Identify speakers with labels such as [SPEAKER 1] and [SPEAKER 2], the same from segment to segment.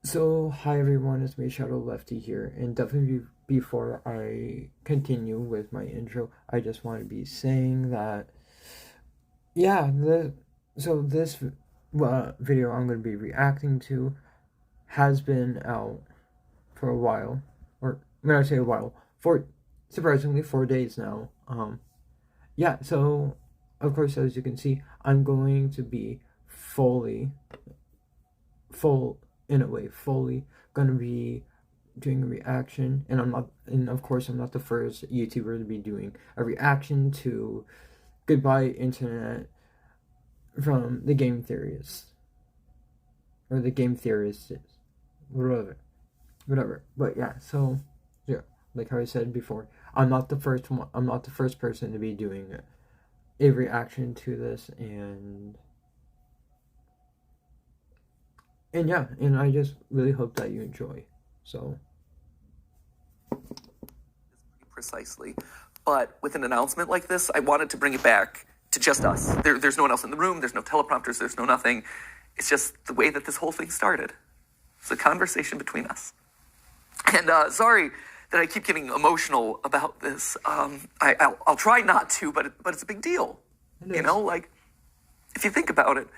[SPEAKER 1] So, hi everyone, it's me, Shadow Lefty here, and definitely before I continue with my intro, I just want to be saying that, yeah, this video I'm going to be reacting to has been out for a while, or when I say a while, for surprisingly 4 days now. Yeah, so of course, as you can see, I'm going to be fully gonna be doing a reaction, and of course I'm not the first YouTuber to be doing a reaction to Goodbye Internet from the game theorists, or the game theorists, whatever. But yeah, so yeah, like how I said before, I'm not the first person to be doing a reaction to this, and yeah, and I just really hope that you enjoy. So
[SPEAKER 2] precisely. But with an announcement like this, I wanted to bring it back to just us. There's no one else in the room. There's no teleprompters. There's no nothing. It's just the way that this whole thing started. It's a conversation between us. And sorry that I keep getting emotional about this. I'll try not to, but it's a big deal. You know, like, if you think about it,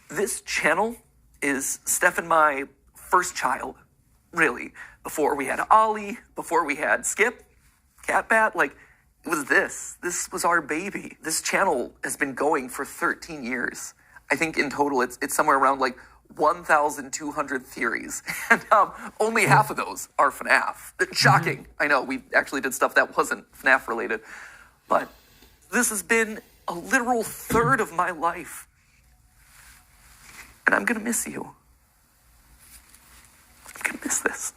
[SPEAKER 2] this channel is Steph and my first child, really. Before we had Ollie, before we had Skip, Catbat, like, it was this. This was our baby. This channel has been going for 13 years. I think in total it's somewhere around like 1,200 theories. And only half of those are FNAF. Shocking. I know, we actually did stuff that wasn't FNAF related. But this has been a literal third of my life. And I'm gonna miss you. I'm gonna miss this.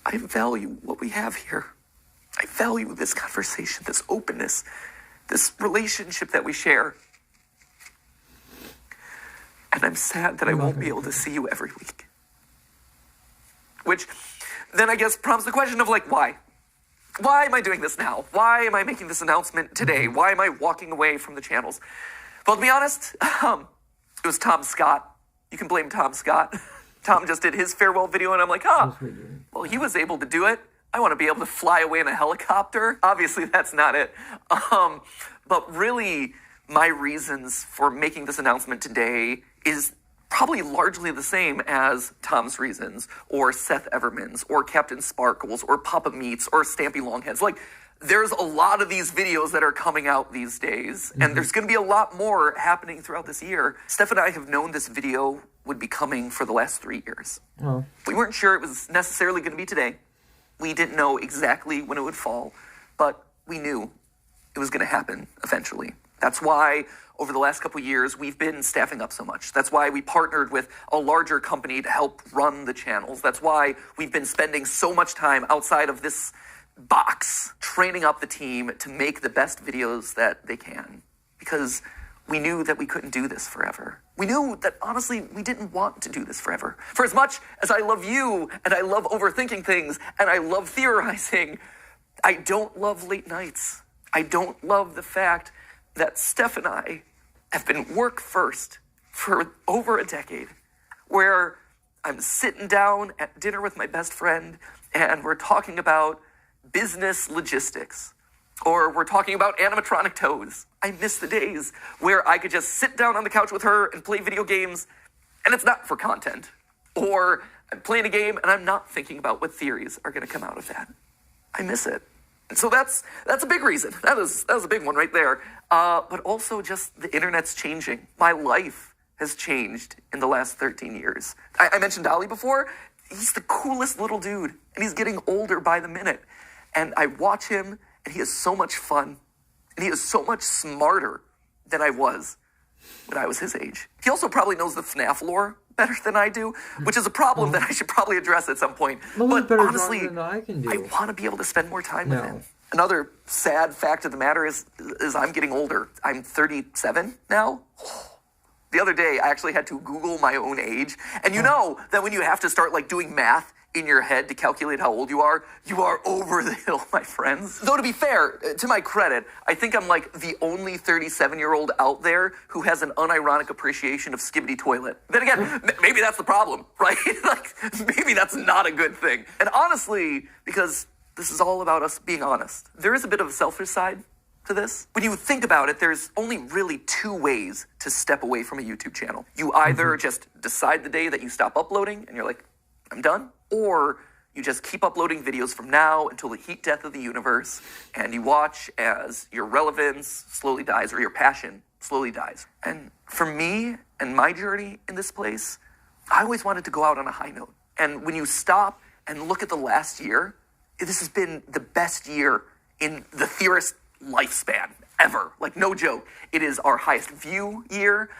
[SPEAKER 2] I value what we have here. I value this conversation, this openness, this relationship that we share. And I'm sad that I won't be able to see you every week. Which then I guess prompts the question of like, why? Why am I doing this now? Why am I making this announcement today? Why am I walking away from the channels? Well, to be honest, it was Tom Scott. You can blame Tom Scott. Tom just did his farewell video and I'm like, well, he was able to do it. I want to be able to fly away in a helicopter. Obviously, that's not it. But really, my reasons for making this announcement today is probably largely the same as Tom's reasons, or Seth Everman's, or Captain Sparkles, or Papa Meats, or Stampy Longheads. Like, there's a lot of these videos that are coming out these days, and there's going to be a lot more happening throughout this year. Steph and I have known this video would be coming for the last 3 years. Oh. We weren't sure it was necessarily going to be today. We didn't know exactly when it would fall, but we knew it was going to happen eventually. That's why over the last couple of years, we've been staffing up so much. That's why we partnered with a larger company to help run the channels. That's why we've been spending so much time outside of this box, training up the team to make the best videos that they can. Because we knew that we couldn't do this forever. We knew that, honestly, we didn't want to do this forever. For as much as I love you, and I love overthinking things, and I love theorizing, I don't love late nights. I don't love the fact that Steph and I have been work first for over a decade, where I'm sitting down at dinner with my best friend, and we're talking about business logistics. Or we're talking about animatronic toes. I miss the days where I could just sit down on the couch with her and play video games, and it's not for content. Or I'm playing a game and I'm not thinking about what theories are going to come out of that. I miss it. And so that's a big reason. That was a big one right there. But also just the internet's changing. My life has changed in the last 13 years. I mentioned Ollie before. He's the coolest little dude, and he's getting older by the minute. And I watch him, and he has so much fun, and he is so much smarter than I was when I was his age. He also probably knows the FNAF lore better than I do, which is a problem that I should probably address at some point. But honestly, I want to be able to spend more time with him. Another sad fact of the matter is I'm getting older. I'm 37 now. The other day, I actually had to Google my own age. And you know that when you have to start like doing math in your head to calculate how old you are over the hill, my friends. Though to be fair, to my credit, I think I'm like the only 37-year-old out there who has an unironic appreciation of Skibbity Toilet. Then again, maybe that's the problem, right? Like, maybe that's not a good thing. And honestly, because this is all about us being honest, there is a bit of a selfish side to this. When you think about it, there's only really two ways to step away from a YouTube channel. You either just decide the day that you stop uploading and you're like, I'm done, or you just keep uploading videos from now until the heat death of the universe, and you watch as your relevance slowly dies or your passion slowly dies. And for me and my journey in this place, I always wanted to go out on a high note. And when you stop and look at the last year, this has been the best year in the theorist lifespan ever. Like, no joke. It is our highest view year.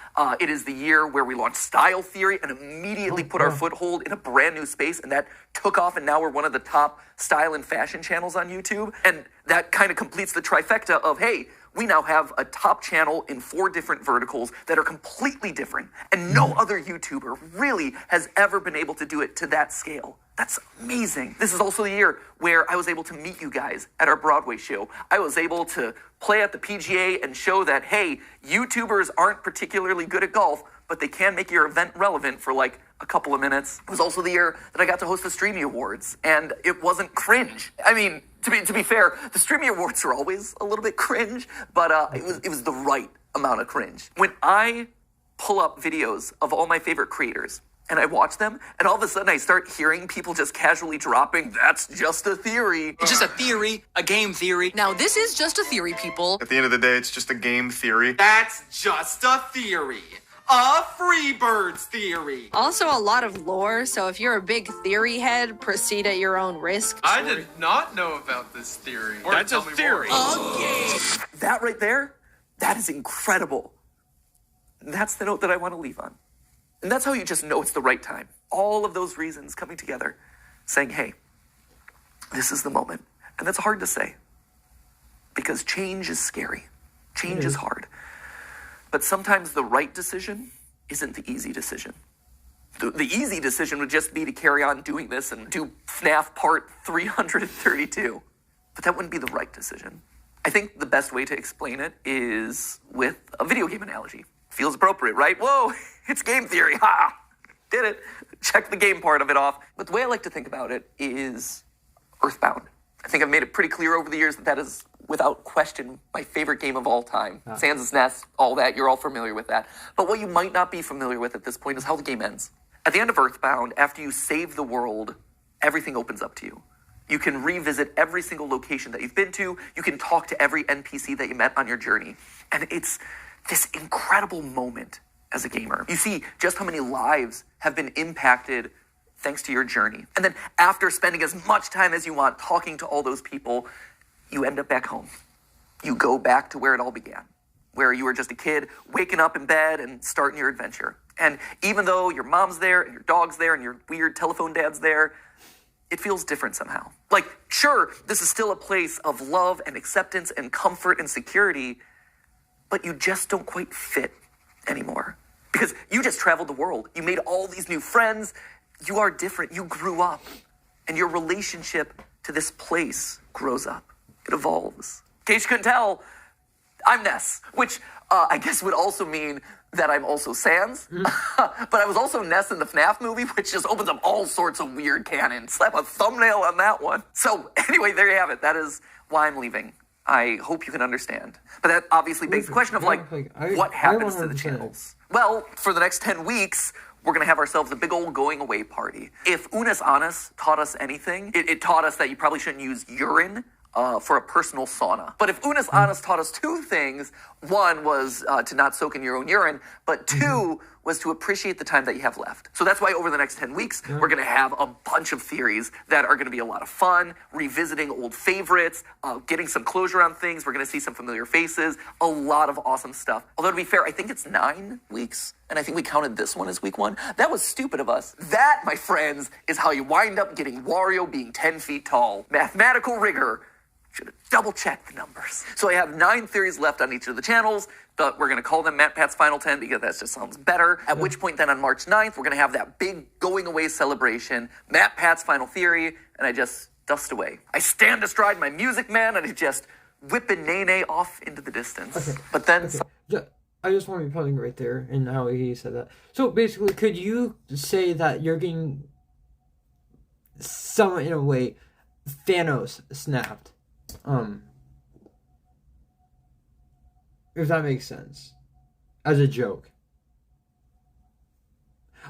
[SPEAKER 2] It is the year where we launched Style Theory and immediately put our foothold in a brand new space, and that took off, and now we're one of the top style and fashion channels on YouTube. And that kind of completes the trifecta of, hey, we now have a top channel in 4 different verticals that are completely different, and no other YouTuber really has ever been able to do it to that scale. That's amazing. This is also the year where I was able to meet you guys at our Broadway show. I was able to play at the PGA and show that, hey, YouTubers aren't particularly good at golf, but they can make your event relevant for like a couple of minutes. It was also the year that I got to host the Streamy Awards, and it wasn't cringe. I mean, to be fair, the Streamy Awards are always a little bit cringe, but it was the right amount of cringe. When I pull up videos of all my favorite creators, and I watch them, and all of a sudden I start hearing people just casually dropping, that's just a theory.
[SPEAKER 3] It's just a theory, a game theory.
[SPEAKER 4] Now, this is just a theory, people.
[SPEAKER 5] At the end of the day, it's just a game theory.
[SPEAKER 3] That's just a theory. A Freebirds theory.
[SPEAKER 4] Also, a lot of lore, so if you're a big theory head, proceed at your own risk.
[SPEAKER 6] I did not know about this theory.
[SPEAKER 3] That's a theory.
[SPEAKER 2] That right there, that is incredible. That's the note that I want to leave on. And that's how you just know it's the right time. All of those reasons coming together, saying, hey, this is the moment. And that's hard to say, because change is scary. Change is hard. But sometimes the right decision isn't the easy decision. The easy decision would just be to carry on doing this and do FNAF part 332. But that wouldn't be the right decision. I think the best way to explain it is with a video game analogy. Feels appropriate, right? Whoa, it's game theory. Ha! Did it. Check the game part of it off. But the way I like to think about it is Earthbound. I think I've made it pretty clear over the years that that is, without question, my favorite game of all time. Sans' Nest, all that, you're all familiar with that. But what you might not be familiar with at this point is how the game ends. At the end of Earthbound, after you save the world, everything opens up to you. You can revisit every single location that you've been to. You can talk to every NPC that you met on your journey. And it's this incredible moment as a gamer. You see just how many lives have been impacted thanks to your journey. And then after spending as much time as you want talking to all those people, you end up back home. You go back to where it all began, where you were just a kid waking up in bed and starting your adventure. And even though your mom's there and your dog's there and your weird telephone dad's there, it feels different somehow. Like, sure, this is still a place of love and acceptance and comfort and security, but you just don't quite fit anymore. Because you just traveled the world. You made all these new friends. You are different. You grew up. And your relationship to this place grows up. It evolves. In case you couldn't tell, I'm Ness, which I guess would also mean that I'm also Sans. But I was also Ness in the FNAF movie, which just opens up all sorts of weird canon. Slap a thumbnail on that one. So anyway, there you have it. That is why I'm leaving. I hope you can understand. But that obviously begs the question of, what happens to the channels? Well, for the next 10 weeks, we're going to have ourselves a big old going away party. If Unas Annas taught us anything, it taught us that you probably shouldn't use urine for a personal sauna. But if Unas Annas taught us 2 things, one was to not soak in your own urine, but 2 was to appreciate the time that you have left. So that's why over the next 10 weeks, we're going to have a bunch of theories that are going to be a lot of fun, revisiting old favorites, getting some closure on things. We're going to see some familiar faces, a lot of awesome stuff. Although to be fair, I think it's 9 weeks, and I think we counted this one as week 1. That was stupid of us. That, my friends, is how you wind up getting Wario being 10 feet tall. Mathematical rigor. Should have double-checked the numbers. So I have 9 theories left on each of the channels, but we're going to call them Matt Pat's Final 10 because that just sounds better. At which point then on March 9th, we're going to have that big going-away celebration, Matt Pat's Final Theory, and I just dust away. I stand astride my Music Man, and I just whip a nay-nay off into the distance.
[SPEAKER 1] Okay.
[SPEAKER 2] But then...
[SPEAKER 1] I just want to be pausing right there, and how he said that. So basically, could you say that you're getting, some in a way, Thanos snapped? If that makes sense, as a joke.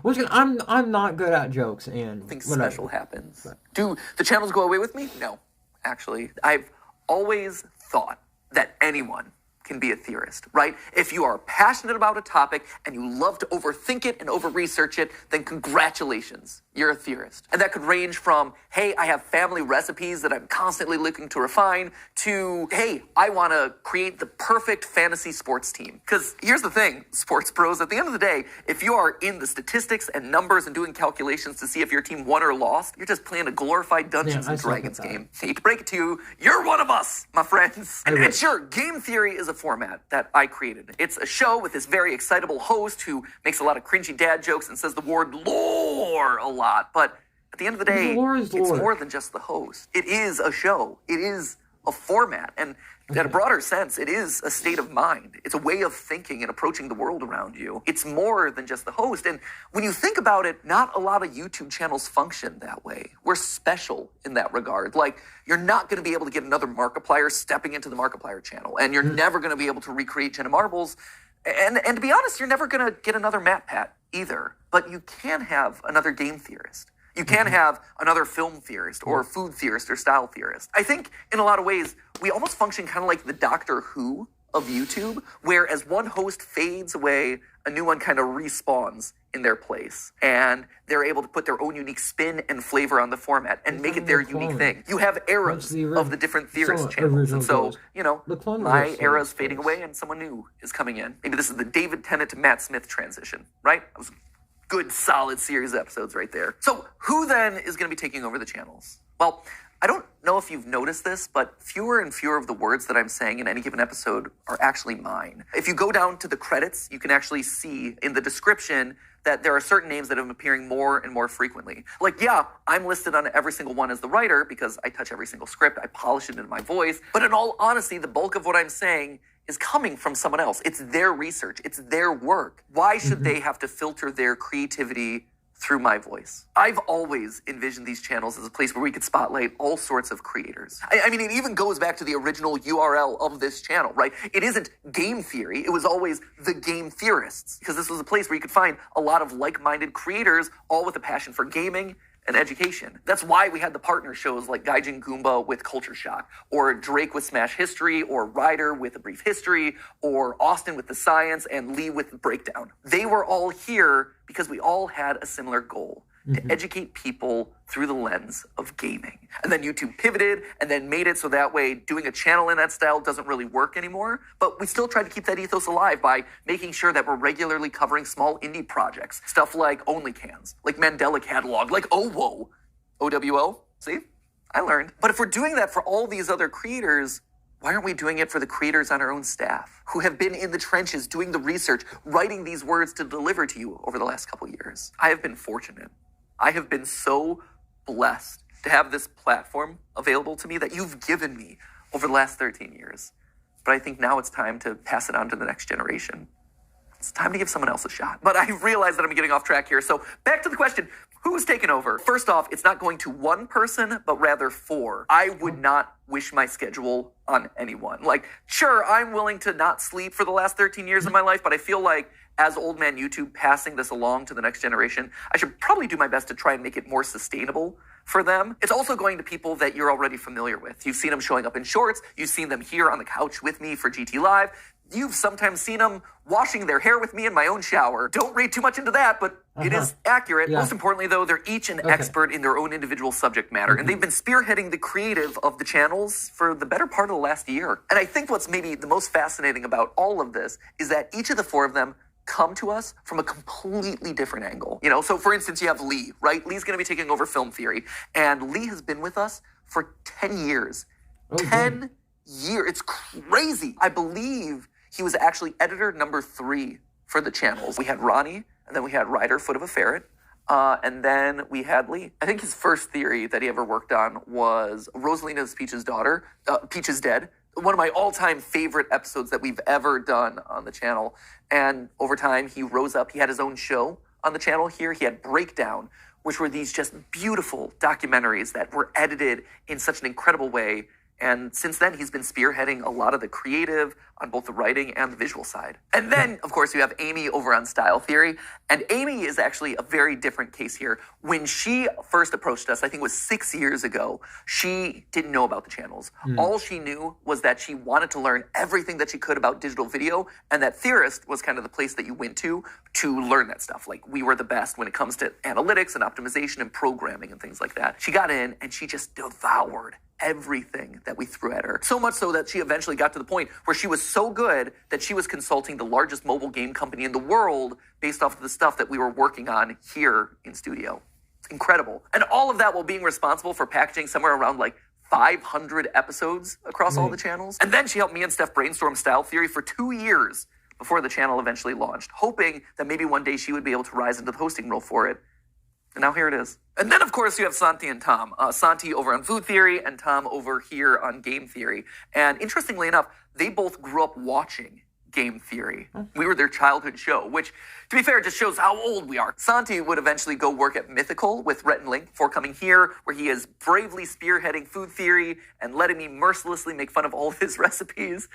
[SPEAKER 1] Once again, I'm not good at jokes, and
[SPEAKER 2] Something
[SPEAKER 1] whatever.
[SPEAKER 2] special happens.
[SPEAKER 1] But-
[SPEAKER 2] Do the channels go away with me? No, actually. I've always thought that anyone can be a theorist, right? If you are passionate about a topic and you love to overthink it and over-research it, then congratulations, you're a theorist. And that could range from, hey, I have family recipes that I'm constantly looking to refine, to, hey, I want to create the perfect fantasy sports team. Because here's the thing, sports pros, at the end of the day, if you are in the statistics and numbers and doing calculations to see if your team won or lost, you're just playing a glorified Dungeons
[SPEAKER 1] Yeah, I
[SPEAKER 2] and
[SPEAKER 1] suck at
[SPEAKER 2] Dragons
[SPEAKER 1] that.
[SPEAKER 2] game. Hate to break it to you, you're one of us, my friends. And sure, game theory is a format that I created. It's a show with this very excitable host who makes a lot of cringy dad jokes and says the word lore a lot. But at the end of the day,
[SPEAKER 1] Lore is
[SPEAKER 2] it's
[SPEAKER 1] lore.
[SPEAKER 2] more than just the host. It is a show. It is a format. And in a broader sense, it is a state of mind. It's a way of thinking and approaching the world around you. It's more than just the host. And when you think about it, not a lot of YouTube channels function that way. We're special in that regard. Like, you're not going to be able to get another Markiplier stepping into the Markiplier channel. And you're never going to be able to recreate Jenna Marbles. And to be honest, you're never going to get another Matt Pat either. But you can have another game theorist. You can have another film theorist or food theorist or style theorist. I think in a lot of ways, we almost function kind of like the Doctor Who of YouTube, where as one host fades away, a new one kind of respawns in their place. And they're able to put their own unique spin and flavor on the format and make it their unique thing. You have eras of the different theorist channels. And so, you know, my era is fading away and someone new is coming in. Maybe this is the David Tennant to Matt Smith transition, right? That was good, solid series of episodes right there. So who then is going to be taking over the channels? Well, I don't know if you've noticed this, but fewer and fewer of the words that I'm saying in any given episode are actually mine. If you go down to the credits, you can actually see in the description that there are certain names that have been appearing more and more frequently. Like, yeah, I'm listed on every single one as the writer because I touch every single script, I polish it into my voice. But in all honesty, the bulk of what I'm saying is coming from someone else. It's their research. It's their work. Why should they have to filter their creativity through my voice? I've always envisioned these channels as a place where we could spotlight all sorts of creators. I mean, it even goes back to the original URL of this channel, right? It isn't game theory. It was always the game theorists, because this was a place where you could find a lot of like-minded creators, all with a passion for gaming and education. That's why we had the partner shows like Gaijin Goomba with Culture Shock, or Drake with Smash History, or Ryder with A Brief History, or Austin with The Science, and Lee with The Breakdown. They were all here because we all had a similar goal, to educate people through the lens of gaming. And then YouTube pivoted and then made it so that way doing a channel in that style doesn't really work anymore. But we still try to keep that ethos alive by making sure that we're regularly covering small indie projects. Stuff like OnlyCans, like Mandela Catalog, like OWO. OWO? See? I learned. But if we're doing that for all these other creators, why aren't we doing it for the creators on our own staff who have been in the trenches doing the research, writing these words to deliver to you over the last couple years? I have been fortunate. I have been so blessed to have this platform available to me that you've given me over the last 13 years. But I think now it's time to pass it on to the next generation. It's time to give someone else a shot. But I realize that I'm getting off track here. So back to the question, who's taken over? First off, it's not going to one person, but rather 4. I would not wish my schedule on anyone. Like, sure, I'm willing to not sleep for the last 13 years of my life, but I feel like as old man YouTube passing this along to the next generation, I should probably do my best to try and make it more sustainable for them. It's also going to people that you're already familiar with. You've seen them showing up in shorts. You've seen them here on the couch with me for GT Live. You've sometimes seen them washing their hair with me in my own shower. Don't read too much into that, but it is accurate.
[SPEAKER 1] Yeah.
[SPEAKER 2] Most importantly, though, they're each an expert in their own individual subject matter, and they've been spearheading the creative of the channels for the better part of the last year. And I think what's maybe the most fascinating about all of this is that each of the 4 of them come to us from a completely different angle. You know, so for instance, you have Lee, right? Lee's going to be taking over film theory, and Lee has been with us for 10 years
[SPEAKER 1] Oh,
[SPEAKER 2] 10 years. It's crazy. I believe he was actually editor number 3 for the channels. We had Ronnie, and then we had Ryder, Foot of a Ferret, and then we had Lee. I think his first theory that he ever worked on was Rosalina's Peach's daughter, Peach is Dead. One of my all-time favorite episodes that we've ever done on the channel. And over time, he rose up. He had his own show on the channel here. He had Breakdown, which were these just beautiful documentaries that were edited in such an incredible way. And since then, he's been spearheading a lot of the creative on both the writing and the visual side. And then, of course, you have Amy over on Style Theory. And Amy is actually a very different case here. When she first approached us, I think it was 6 years ago, she didn't know about the channels. All she knew was that she wanted to learn everything that she could about digital video, and that Theorist was kind of the place that you went to learn that stuff. Like, we were the best when it comes to analytics and optimization and programming and things like that. She got in and she just devoured everything that we threw at her. So much so that she eventually got to the point where she was so good that she was consulting the largest mobile game company in the world based off of the stuff that we were working on here in studio. It's incredible. And all of that while being responsible for packaging somewhere around like 500 episodes across all the channels. And then she helped me and Steph brainstorm Style Theory for 2 years before the channel eventually launched, hoping that maybe one day she would be able to rise into the hosting role for it. And now here it is. And then, of course, you have Santi and Tom. Santi over on Food Theory and Tom over here on Game Theory. And interestingly enough, they both grew up watching Game Theory. We were their childhood show, which, to be fair, just shows how old we are. Santi would eventually go work at Mythical with Rhett and Link before coming here, where he is bravely spearheading Food Theory and letting me mercilessly make fun of all of his recipes.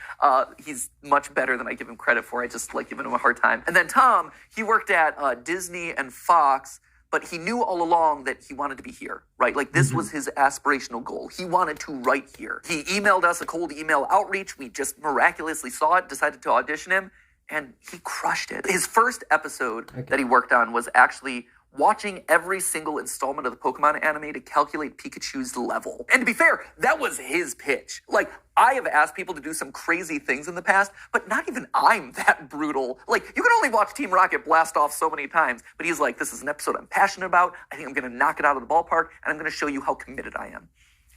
[SPEAKER 2] He's much better than I give him credit for. I just like giving him a hard time. And then Tom, he worked at Disney and Fox, but he knew all along that he wanted to be here, right? Like, this was his aspirational goal. He wanted to write here. He emailed us a cold email outreach. We just miraculously saw it, decided to audition him, and he crushed it. His first episode that he worked on was actually watching every single installment of the Pokemon anime to calculate Pikachu's level. And to be fair, that was his pitch. Like, I have asked people to do some crazy things in the past, but not even I'm that brutal. Like, you can only watch Team Rocket blast off so many times, but he's like, this is an episode I'm passionate about. I think I'm going to knock it out of the ballpark, and I'm going to show you how committed I am.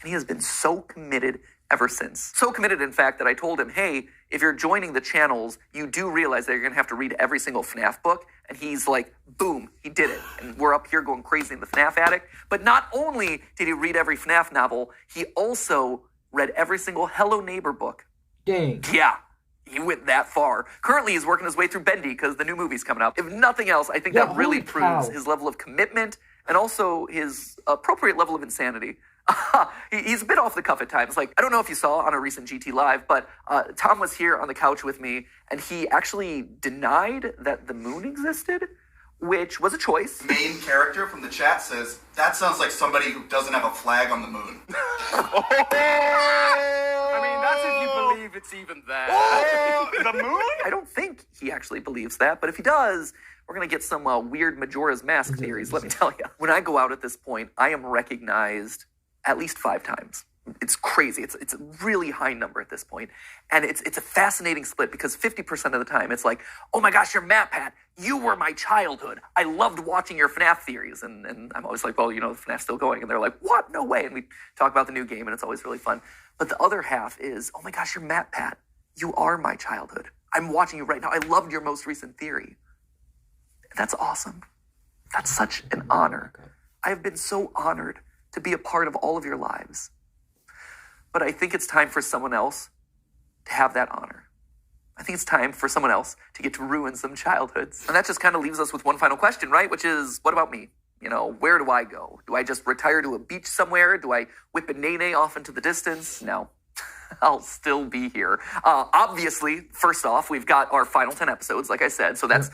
[SPEAKER 2] And he has been so committed ever since. So committed, in fact, that I told him, hey, if you're joining the channels, you do realize that you're going to have to read every single FNAF book. And he's like, boom, he did it. And we're up here going crazy in the FNAF attic. But not only did he read every FNAF novel, he also read every single Hello Neighbor book.
[SPEAKER 1] Dang.
[SPEAKER 2] Yeah. He went that far. Currently, he's working his way through Bendy because the new movie's coming up. If nothing else, I think that really proves his level of commitment and also his appropriate level of insanity. He's a bit off the cuff at times. Like, I don't know if you saw on a recent GT Live, but Tom was here on the couch with me, and he actually denied that the moon existed, which was a choice.
[SPEAKER 5] Main character from the chat says, that sounds like somebody who doesn't have a flag on the moon.
[SPEAKER 6] I mean, that's if you believe it's even that.
[SPEAKER 5] The moon?
[SPEAKER 2] I don't think he actually believes that, but if he does, we're going to get some weird Majora's Mask theories, let me tell you. When I go out at this point, I am recognized at least 5 times. It's crazy. It's a really high number at this point. And it's a fascinating split because 50% of the time it's like, oh my gosh, you're Matt Pat. You were my childhood. I loved watching your FNAF theories. And I'm always like, well, you know, the FNAF's still going. And they're like, what? No way. And we talk about the new game and it's always really fun. But the other half is, oh my gosh, you're Matt Pat. You are my childhood. I'm watching you right now. I loved your most recent theory. That's awesome. That's such an honor. I have been so honored to be a part of all of your lives. But I think it's time for someone else to have that honor. I think it's time for someone else to get to ruin some childhoods. And that just kind of leaves us with one final question, right? Which is, what about me? You know, where do I go? Do I just retire to a beach somewhere? Do I whip a nene off into the distance? No. I'll still be here. Obviously, first off, we've got our final 10 episodes, like I said. So that's,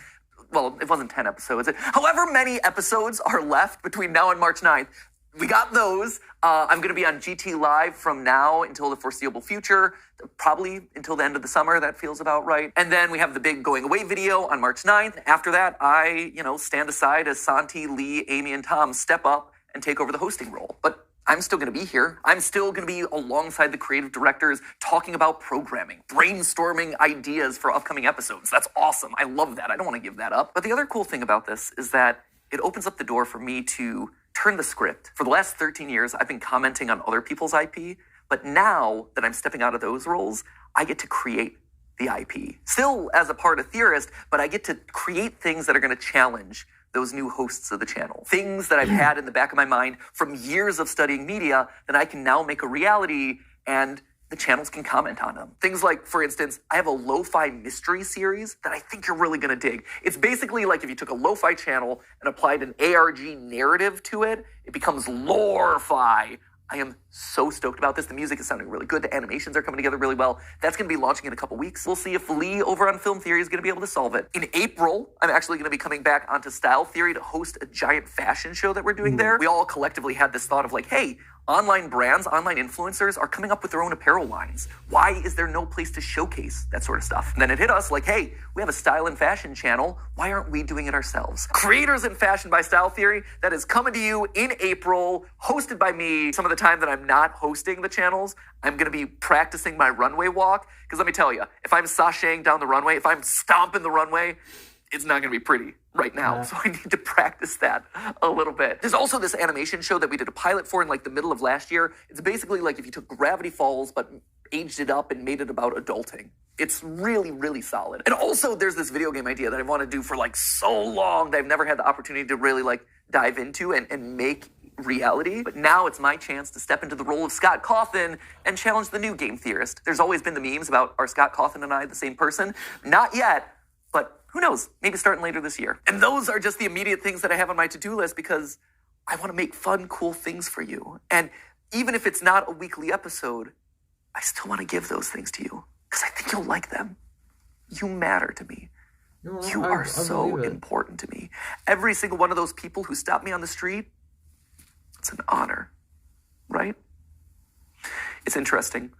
[SPEAKER 2] well, it wasn't 10 episodes. However many episodes are left between now and March 9th, we got those. I'm going to be on GT Live from now until the foreseeable future, probably until the end of the summer. That feels about right. And then we have the big going away video on March 9th. After that, I, stand aside as Santi, Lee, Amy, and Tom step up and take over the hosting role. But I'm still going to be here. I'm still going to be alongside the creative directors talking about programming, brainstorming ideas for upcoming episodes. That's awesome. I love that. I don't want to give that up. But the other cool thing about this is that it opens up the door for me to turn the script. For the last 13 years, I've been commenting on other people's IP, But now that I'm stepping out of those roles, I get to create the IP. Still as a part of Theorist, but I get to create things that are going to challenge those new hosts of the channel. Things that I've had in the back of my mind from years of studying media that I can now make a reality, and the channels can comment on them. Things like, for instance, I have a lo-fi mystery series that I think you're really gonna dig. It's basically like if you took a lo-fi channel and applied an ARG narrative to it, it becomes lore-fi. I am so stoked about this. The music is sounding really good. The animations are coming together really well. That's going to be launching in a couple weeks. We'll see if Lee over on Film Theory is going to be able to solve it. In April, I'm actually going to be coming back onto Style Theory to host a giant fashion show that we're doing there. We all collectively had this thought of like, hey, online brands, online influencers are coming up with their own apparel lines. Why is there no place to showcase that sort of stuff? And then it hit us like, hey, we have a style and fashion channel. Why aren't we doing it ourselves? Creators in Fashion by Style Theory, that is coming to you in April, hosted by me. Some of the time that I'm not hosting the channels, I'm going to be practicing my runway walk. Because let me tell you, if I'm sashaying down the runway, if I'm stomping the runway, it's not going to be pretty right now. Yeah. So I need to practice that a little bit. There's also this animation show that we did a pilot for in like the middle of last year. It's basically like if you took Gravity Falls but aged it up and made it about adulting. It's really, really solid. And also there's this video game idea that I want to do for like so long that I've never had the opportunity to really like dive into and make reality. But now it's my chance to step into the role of Scott Cawthon and challenge the new game theorist. There's always been the memes about are Scott Cawthon and I the same person? Not yet, but who knows? Maybe starting later this year. And those are just the immediate things that I have on my to-do list because I want to make fun, cool things for you. And even if it's not a weekly episode, I still want to give those things to you because I think you'll like them. You matter to me. No, you are so important to me. Every single one of those people who stop me on the street, it's an honor, right? It's interesting.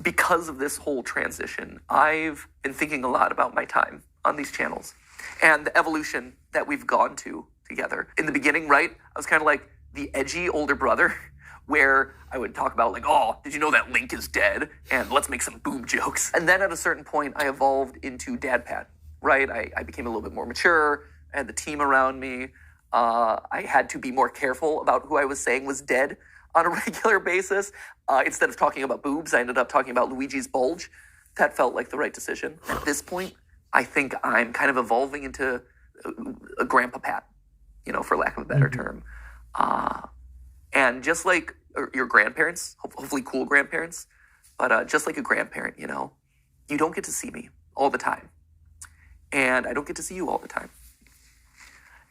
[SPEAKER 2] Because of this whole transition, I've been thinking a lot about my time on these channels and the evolution that we've gone to together. In the beginning, right, I was kind of like the edgy older brother where I would talk about like, oh, did you know that Link is dead? And let's make some boob jokes. And then at a certain point, I evolved into dad pad, right? I became a little bit more mature. I had the team around me. I had to be more careful about who I was saying was dead on a regular basis. Instead of talking about boobs, I ended up talking about Luigi's bulge. That felt like the right decision. At this point, I think I'm kind of evolving into a grandpa Pat, you know, for lack of a better term. And just like your grandparents, hopefully cool grandparents, but just like a grandparent, you know, you don't get to see me all the time. And I don't get to see you all the time.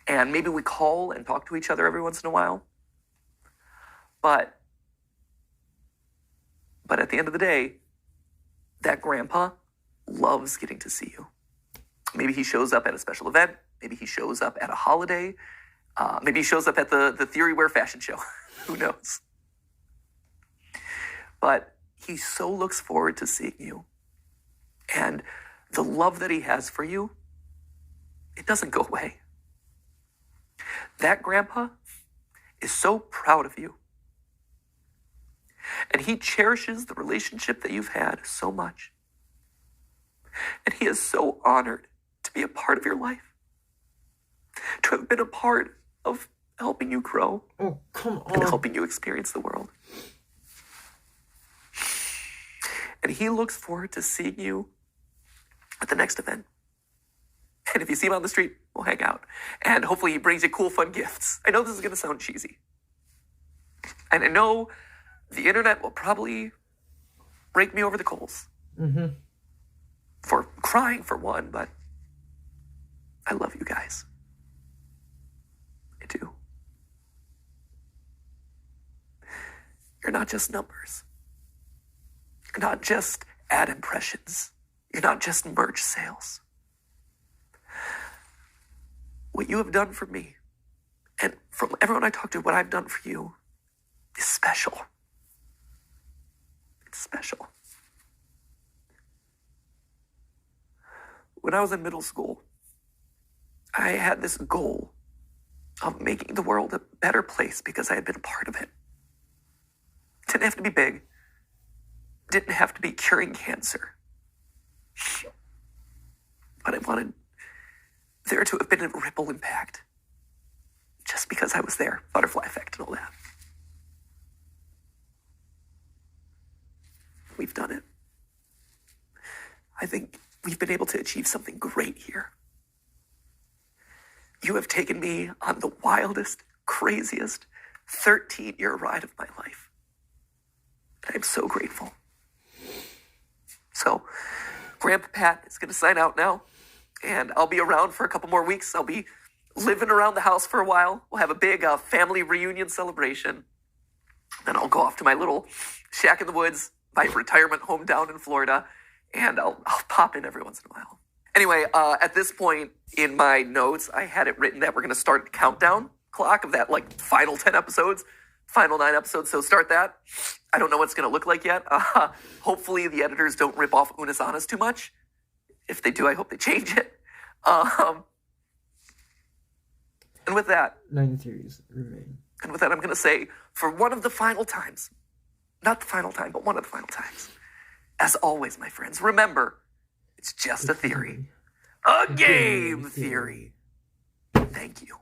[SPEAKER 2] And maybe we call and talk to each other every once in a while. But at the end of the day, that grandpa loves getting to see you. Maybe he shows up at a special event. Maybe he shows up at a holiday. Maybe he shows up at the Theory Wear fashion show. Who knows? But he so looks forward to seeing you. And the love that he has for you, it doesn't go away. That grandpa is so proud of you. And he cherishes the relationship that you've had so much. And he is so honored to be a part of your life. To have been a part of helping you grow.
[SPEAKER 1] Oh, come on.
[SPEAKER 2] And helping you experience the world. And he looks forward to seeing you at the next event. And if you see him on the street, we'll hang out. And hopefully he brings you cool, fun gifts. I know this is going to sound cheesy. And I know the internet will probably break me over the coals. Mm-hmm. For crying, for one, but I love you guys. I do. You're not just numbers. You're not just ad impressions. You're not just merch sales. What you have done for me, and from everyone I talk to, what I've done for you is special. It's special. When I was in middle school, I had this goal of making the world a better place because I had been a part of it. It didn't have to be big. It didn't have to be curing cancer. But I wanted there to have been a ripple impact. Just because I was there. Butterfly effect and all that. we've done it. I think we've been able to achieve something great here. You have taken me on the wildest, craziest 13-year ride of my life. And I'm so grateful. So, Grandpa Pat is going to sign out now, and I'll be around for a couple more weeks. I'll be living around the house for a while. We'll have a big family reunion celebration. Then I'll go off to my little shack in the woods, my retirement home down in Florida, and I'll pop in every once in a while. Anyway, at this point in my notes, I had it written that we're going to start the countdown clock of that final 10 episodes, final 9 episodes. So start that. I don't know what it's going to look like yet. Hopefully the editors don't rip off Unis Honest too much. If they do, I hope they change it. And with that,
[SPEAKER 1] 9 theories remain.
[SPEAKER 2] And with that, I'm going to say, for one of the final times, not the final time, but one of the final times, as always, my friends, remember, it's just a theory. A game theory. Thank you.